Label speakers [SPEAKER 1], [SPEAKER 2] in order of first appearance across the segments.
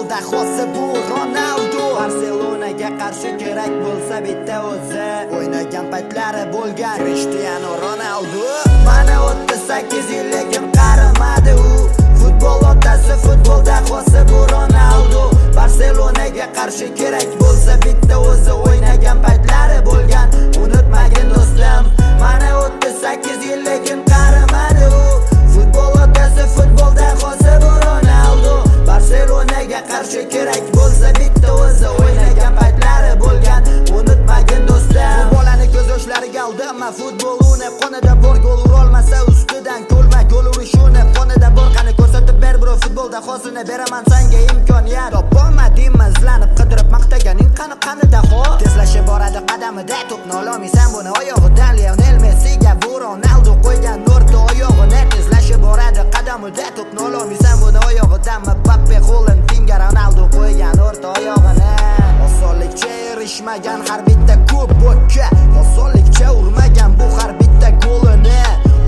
[SPEAKER 1] dahosi bu Ronaldo. Barselonaga qarshi kerak bo'lsa bitta o'zi o'ynagan paytlari bo'lgan Cristiano Ronaldo. Mana 38 yil lekin qarimadi u. Futbol otasi, futbol dahosi bu Ronaldo. Barselonaga qarshi kerak bo'lsa bitta o'zi o'ynagan paytlari bo'lgan. Unutmagin do'stim, mana 38 yil lekin qarimadi u. Futbol otasi, futbol dahosi bu Ronaldo. Barselonaga qarshi kerak bo'lsa bitta o'zi o'ynagan paytlari bo'lgan. Unutmagin do'stim, bu bolani ko'z yoshlariga aldama. Futbol uni qonida bor, gol urolmasa ustidan ko'rma. Gol urishini qonida bor, qani ko'rsatib ber bro. Futbol dahosini beraman senga imkoniyat. Topolmadimmi izlanib qidirib maqtaganing qani daho. Tezlashib boradi qadamida, to'pni ololmaysan buni oyog'idan. Lionel Messiga bu Ronaldo qo'ygan o'rta oyog'ini. Tezlashib boradi qadamida, to'pni ololmaysan buni oyog'idan. Mbappe Hollandga Ronaldo qo'ygan o'rta oyog'ini. Osonlikcha erishmagan har bitta kubokka, osonlikcha urmagan bu har bitta golini.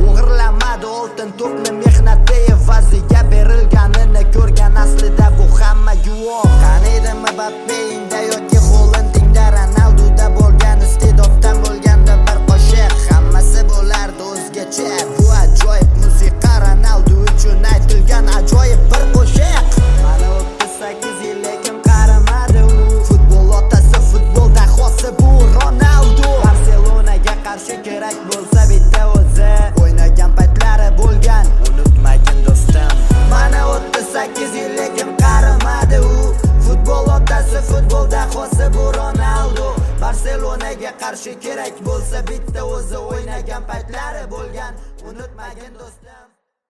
[SPEAKER 1] O'g'irlamadi oltin to'pni, mehnati evaziga berilganini ko'rgan aslida bu hamma guvoh. Qani edi Mbappengda yoki Hollandingda, Ronaldoda bo'lgan iste'doddan bo'lganda bir qoshiq. Hammasi bo'lardi o'zgacha. Bu ajoyib musiqa, Ronaldo uchun aytilgan ajoyib bir qo'shiq. Mana 38 yil lekin qarimadi u. Futbol otasi, futbol dahosi bu Ronaldo. Barselonaga qarshi kerak bo'lsa bitta o'zi o'ynagan paytlari bo'lgan. Unutmagin do'stim, mana 38 yil lekin qarimadi u. Futbol otasi, futbol dahosi bu Ronaldo. Barselonaga qarshi kerak bo'lsa bitta o'zi o'ynagan paytlari bo'lgan. Unutmagin do'stim.